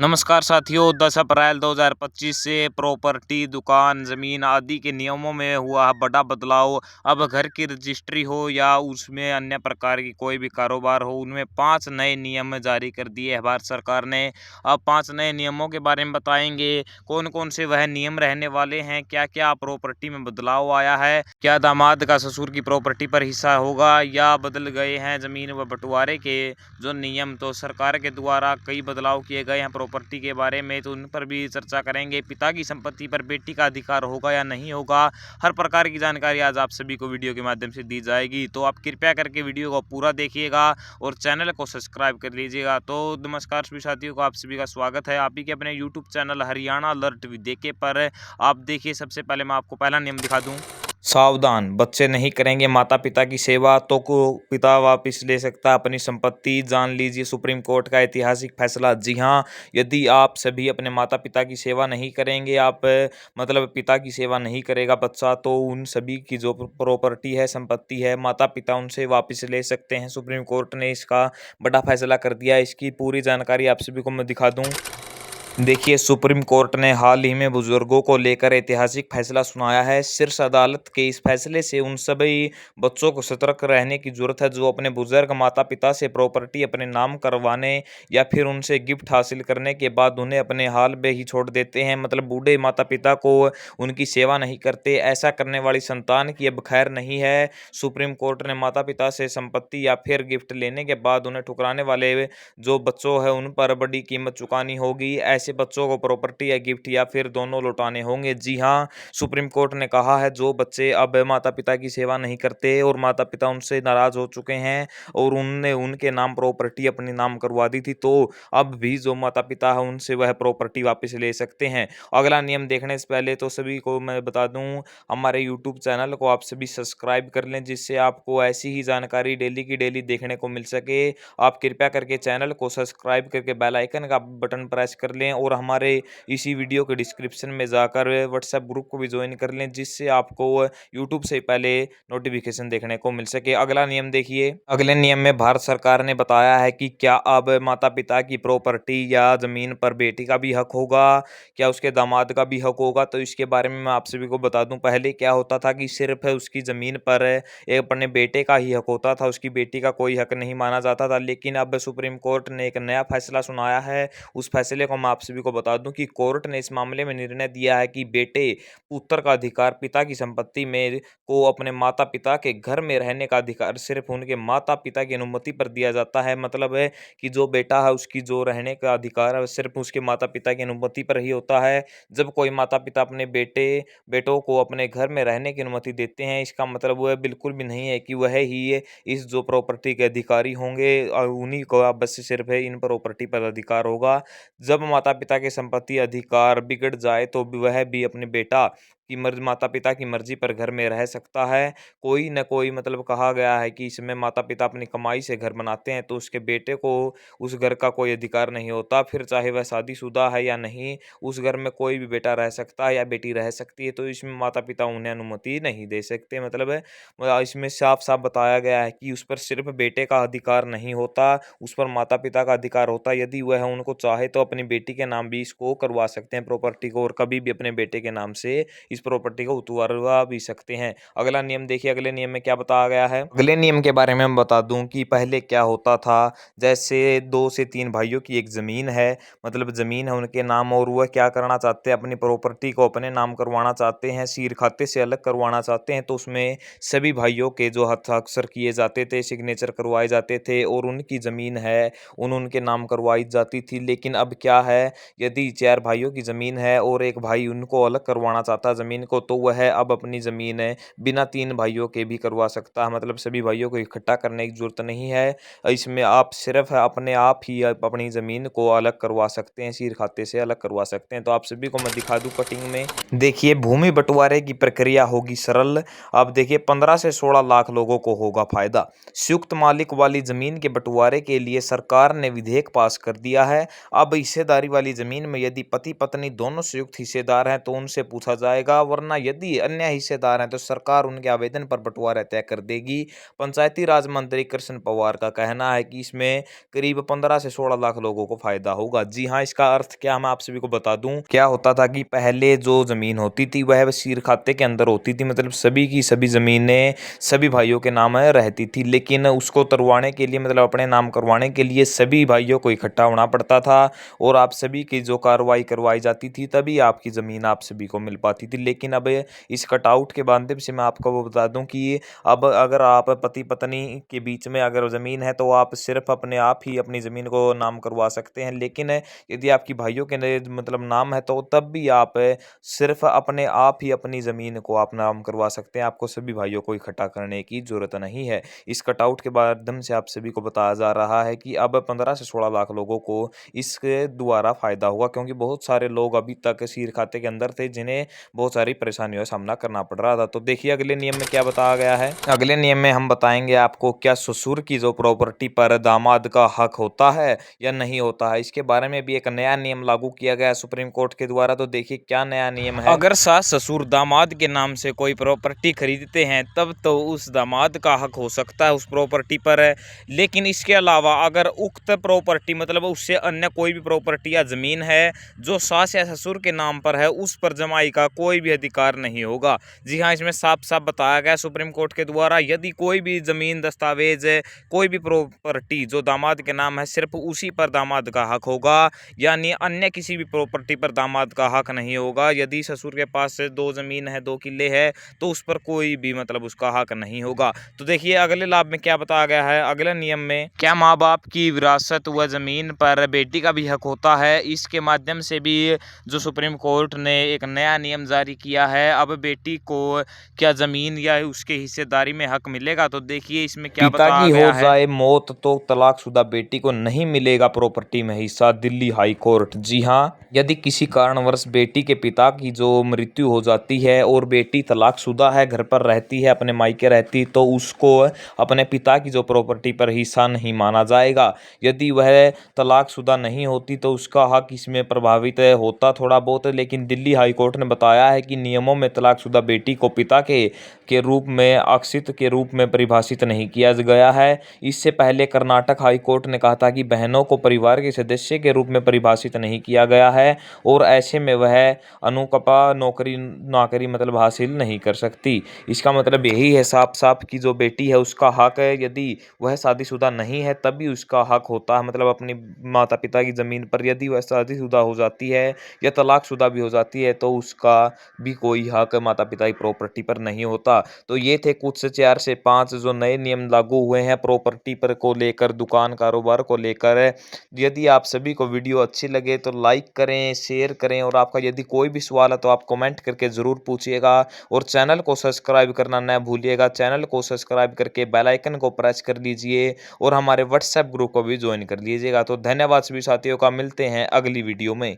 नमस्कार साथियों, 10 अप्रैल 2025 से प्रॉपर्टी, दुकान, ज़मीन आदि के नियमों में हुआ बड़ा बदलाव। अब घर की रजिस्ट्री हो या उसमें अन्य प्रकार की कोई भी कारोबार हो, उनमें 5 नए नियम जारी कर दिए है भारत सरकार ने। अब 5 नए नियमों के बारे में बताएंगे, कौन-कौन से वह नियम रहने वाले हैं, क्या-क्या प्रॉपर्टी में बदलाव आया है, क्या दामाद का ससुर की प्रॉपर्टी पर हिस्सा होगा या बदल गए हैं ज़मीन व बँटवारे के जो नियम। तो सरकार के द्वारा कई बदलाव किए गए हैं प्रॉपर्टी के बारे में, तो उन पर भी चर्चा करेंगे। पिता की संपत्ति पर बेटी का अधिकार होगा या नहीं होगा, हर प्रकार की जानकारी आज आप सभी को वीडियो के माध्यम से दी जाएगी। तो आप कृपया करके वीडियो को पूरा देखिएगा और चैनल को सब्सक्राइब कर लीजिएगा। तो नमस्कार सभी साथियों को, आप सभी का स्वागत है आप ही के अपने यूट्यूब चैनल हरियाणा अलर्ट देखे पर। आप देखिए, सबसे पहले मैं आपको पहला नियम दिखा दूं। सावधान, बच्चे नहीं करेंगे माता पिता की सेवा तो को पिता वापस ले सकता है अपनी संपत्ति। जान लीजिए सुप्रीम कोर्ट का ऐतिहासिक फैसला। जी हाँ, यदि आप सभी अपने माता पिता की सेवा नहीं करेंगे, आप मतलब पिता की सेवा नहीं करेगा बच्चा, तो उन सभी की जो प्रॉपर्टी है, संपत्ति है, माता पिता उनसे वापस ले सकते हैं। सुप्रीम कोर्ट ने इसका बड़ा फैसला कर दिया। इसकी पूरी जानकारी आप सभी को मैं दिखा दूं। देखिए, सुप्रीम कोर्ट ने हाल ही में बुजुर्गों को लेकर ऐतिहासिक फैसला सुनाया है। शीर्ष अदालत के इस फैसले से उन सभी बच्चों को सतर्क रहने की जरूरत है जो अपने बुजुर्ग माता पिता से प्रॉपर्टी अपने नाम करवाने या फिर उनसे गिफ्ट हासिल करने के बाद उन्हें अपने हाल में ही छोड़ देते हैं। मतलब बूढ़े माता पिता को उनकी सेवा नहीं करते। ऐसा करने वाली संतान की अब खैर नहीं है। सुप्रीम कोर्ट ने माता पिता से संपत्ति या फिर गिफ्ट लेने के बाद उन्हें ठुकराने वाले जो बच्चों है उन पर बड़ी कीमत चुकानी होगी। ऐसे बच्चों को प्रॉपर्टी या गिफ्ट या फिर दोनों लौटाने होंगे। जी हाँ, सुप्रीम कोर्ट ने कहा है जो बच्चे अब माता पिता की सेवा नहीं करते और माता पिता उनसे नाराज हो चुके हैं और उनने उनके नाम प्रॉपर्टी अपने नाम करवा दी थी, तो अब भी जो माता पिता है उनसे वह प्रॉपर्टी वापस ले सकते हैं। अगला नियम देखने से पहले तो सभी को मैं बता दूं, हमारे यूट्यूब चैनल को आप सभी सब्सक्राइब कर लें जिससे आपको ऐसी ही जानकारी डेली की डेली देखने को मिल सके। आप कृपया करके चैनल को सब्सक्राइब करके बेल आइकन का बटन प्रेस कर लें और हमारे इसी वीडियो के डिस्क्रिप्शन में जाकर व्हाट्सएप ग्रुप को भी ज्वाइन कर लें जिससे आपको यूट्यूब से पहले नोटिफिकेशन देखने को मिल सके। अगला नियम देखिए। अगले नियम में भारत सरकार ने बताया है कि क्या अब माता पिता की प्रॉपर्टी या जमीन पर बेटी का भी हक होगा, क्या उसके दामाद का भी हक होगा। तो इसके बारे में मैं आप सभी को बता दूं, पहले क्या होता था कि सिर्फ उसकी जमीन पर एक अपने बेटे का ही हक होता था, उसकी बेटी का कोई हक नहीं माना जाता था। लेकिन अब सुप्रीम कोर्ट ने एक नया फैसला सुनाया है। उस फैसले को मैं आप सभी को बता दूं कि कोर्ट ने इस मामले में निर्णय दिया है कि बेटे पुत्र का अधिकार पिता की संपत्ति में को अपने माता पिता के घर में रहने का अधिकार सिर्फ उनके माता पिता की अनुमति पर दिया जाता है। मतलब है कि जो बेटा है उसकी जो रहने का अधिकार है सिर्फ उसके माता पिता की अनुमति पर ही होता है। जब कोई माता पिता अपने बेटों को अपने घर में रहने की अनुमति देते हैं, इसका मतलब वह बिल्कुल भी नहीं है कि वह ही इस जो प्रॉपर्टी के अधिकारी होंगे और उन्हीं को अब बस सिर्फ है इन प्रॉपर्टी पर अधिकार होगा। जब माता पिता के संपत्ति अधिकार बिगड़ जाए तो वह भी अपने बेटा की मर्जी माता पिता की मर्जी पर घर में रह सकता है। कोई न कोई मतलब कहा गया है कि इसमें माता पिता अपनी कमाई से घर बनाते हैं तो उसके बेटे को उस घर का कोई अधिकार नहीं होता, फिर चाहे वह शादीशुदा है या नहीं। उस घर में कोई भी बेटा रह सकता है या बेटी रह सकती है, तो इसमें माता पिता उन्हें अनुमति नहीं दे सकते। मतलब है इसमें साफ-साफ बताया गया है कि उस पर सिर्फ बेटे का अधिकार नहीं होता, उस पर माता-पिता का अधिकार होता है। यदि वह उनको चाहे तो अपनी बेटी के नाम भी इसको करवा सकते हैं प्रॉपर्टी को और कभी भी अपने बेटे के नाम से इस प्रॉपर्टी को उतरवा भी सकते हैं। अगला नियम देखिए, अगले नियम में क्या बताया गया है। अगले नियम के बारे में मैं बता दूं कि पहले क्या होता था, जैसे 2 से 3 भाइयों की एक ज़मीन है, मतलब ज़मीन है उनके नाम और वह क्या करना चाहते हैं, अपनी प्रॉपर्टी को अपने नाम करवाना चाहते हैं, सीर खाते से अलग करवाना चाहते हैं। तो उसमें सभी भाइयों के जो हस्ताक्षर किए जाते थे, सिग्नेचर करवाए जाते थे और उनकी ज़मीन है उनके नाम करवाई जाती थी। लेकिन अब क्या है, यदि 4 भाइयों की ज़मीन है और एक भाई उनको अलग करवाना चाहता है ज़मीन को, तो वह अब अपनी ज़मीन है बिना 3 भाइयों के भी करवा सकता है। मतलब सभी भाइयों को इकट्ठा करने की ज़रूरत नहीं है। इसमें आप सिर्फ अपने आप ही अपनी ज़मीन को अलग करवा सकते हैं, सीर खाते से अलग करवा सकते हैं। तो आप सभी को मैं दिखा दूं कटिंग में। देखिए, भूमि बंटवारे की प्रक्रिया होगी सरल। अब देखिए, 15 से 16 लाख लोगों को होगा फायदा। संयुक्त मालिक वाली जमीन के बंटवारे के लिए सरकार ने विधेयक पास कर दिया है। अब हिस्सेदारी वाली जमीन में यदि पति पत्नी दोनों संयुक्त हिस्सेदार हैं तो उनसे पूछा जाएगा जाएगा, वरना यदि अन्य हिस्सेदार हैं तो सरकार उनके आवेदन पर बंटवारा तय कर देगी। पंचायती राज मंत्री कृष्ण पवार का कहना है कि इसमें करीब 15 से 16 लाख लोगों को फायदा होगा। जी हाँ, इसका अर्थ क्या मैं आप सभी को बता दूं। क्या होता था कि पहले जो जमीन होती थी वह वसीर खाते के अंदर होती थी, मतलब सभी की सभी जमीनें सभी भाइयों के नाम रहती थी, लेकिन उसको तरवाने के लिए, मतलब अपने नाम करवाने के लिए सभी भाइयों को इकट्ठा होना पड़ता था और आप सभी की जो कार्रवाई करवाई जाती थी तभी आपकी ज़मीन आप सभी को मिल पाती थी। लेकिन अब इस कटआउट के माध्यम से मैं आपको वो बता दूं कि अब अगर आप पति पत्नी के बीच में अगर ज़मीन है तो आप सिर्फ अपने आप ही अपनी ज़मीन को नाम करवा सकते हैं, लेकिन यदि आपकी भाइयों के मतलब नाम है तो तब भी आप सिर्फ अपने आप ही अपनी ज़मीन को आप नाम करवा सकते हैं। आपको सभी भाइयों को इकट्ठा करने की ज़रूरत नहीं है। इस कटआउट के माध्यम से आप सभी को बताया जा रहा है कि अब 15 से 16 लाख लोगों को इसके द्वारा फ़ायदा होगा, क्योंकि बहुत सारे लोग अभी तक सीर खाते के अंदर थे जिन्हें बहुत सारी परेशानियों का सामना करना पड़ रहा था। तो देखिए अगले नियम में क्या बताया गया है। अगले नियम में हम बताएंगे आपको क्या ससुर की जो प्रॉपर्टी पर दामाद का हक होता है या नहीं होता है। इसके बारे में भी एक नया नियम लागू किया गया है सुप्रीम कोर्ट के द्वारा। तो देखिए क्या नया नियम है। अगर सास ससुर दामाद के नाम से कोई प्रॉपर्टी खरीदते हैं तब तो उस दामाद का हक हो सकता है उस प्रॉपर्टी पर, लेकिन इसके अलावा अगर उक्त प्रॉपर्टी मतलब उससे अन्य कोई भी प्रॉपर्टी या जमीन है जो सास या ससुर के नाम पर है उस पर जमाई का कोई भी अधिकार नहीं होगा। जी हाँ, इसमें साफ साफ बताया गया सुप्रीम कोर्ट के द्वारा, यदि कोई भी जमीन दस्तावेज कोई भी प्रॉपर्टी जो दामाद के नाम है सिर्फ उसी पर दामाद का हक होगा, यानी अन्य किसी भी प्रॉपर्टी पर दामाद का हक नहीं होगा। यदि ससुर के पास 2 जमीन है 2 किले है तो उस पर कोई भी मतलब उसका हक नहीं होगा। तो देखिए अगले लाभ में क्या बताया गया है। अगले नियम में क्या माँ बाप की विरासत व जमीन पर बेटी का भी हक होता है। इसके माध्यम से भी जो सुप्रीम कोर्ट ने एक नया नियम जारी किया है। अब बेटी को क्या जमीन या उसके हिस्सेदारी में हक मिलेगा। तो देखिए इसमें क्या बताया गया है। पिता की हो जाए मौत तो तलाकशुदा बेटी को नहीं मिलेगा प्रॉपर्टी में हिस्सा, दिल्ली हाई कोर्ट। जी हाँ, यदि किसी कारणवश बेटी के पिता की जो मृत्यु हो जाती है और बेटी तलाकशुदा है, घर पर रहती है, अपने मायके रहती, तो उसको अपने पिता की जो प्रॉपर्टी पर हिस्सा नहीं माना जाएगा। यदि वह तलाकशुदा नहीं होती तो उसका हक इसमें प्रभावित होता थोड़ा बहुत, लेकिन दिल्ली हाई कोर्ट ने बताया है कि नियमों में तलाकशुदा बेटी को पिता के रूप में आश्रित के रूप में परिभाषित नहीं किया गया है। इससे पहले कर्नाटक हाई कोर्ट ने कहा था कि बहनों को परिवार के सदस्य के रूप में परिभाषित नहीं किया गया है और ऐसे में वह अनुकंपा नौकरी मतलब हासिल नहीं कर सकती। इसका मतलब यही है साफ साफ कि जो बेटी है उसका हक है, यदि वह शादीशुदा नहीं है तब भी उसका हक होता है, मतलब अपनी माता पिता की ज़मीन पर। यदि वह शादीशुदा हो जाती है या तलाकशुदा भी हो जाती है तो उसका भी कोई हक माता पिता की प्रॉपर्टी पर नहीं होता। तो ये थे कुछ 4 से 5 जो नए नियम लागू हुए हैं प्रॉपर्टी पर को लेकर, दुकान कारोबार को लेकर। यदि आप सभी को वीडियो अच्छी लगे तो लाइक करें, शेयर करें और आपका यदि कोई भी सवाल है तो आप कमेंट करके ज़रूर पूछिएगा और चैनल को सब्सक्राइब करना न भूलिएगा। चैनल को सब्सक्राइब करके बेल आइकन को प्रेस कर लीजिए और हमारे व्हाट्सएप ग्रुप को भी ज्वाइन कर लीजिएगा। तो धन्यवाद सभी साथियों का, मिलते हैं अगली वीडियो में।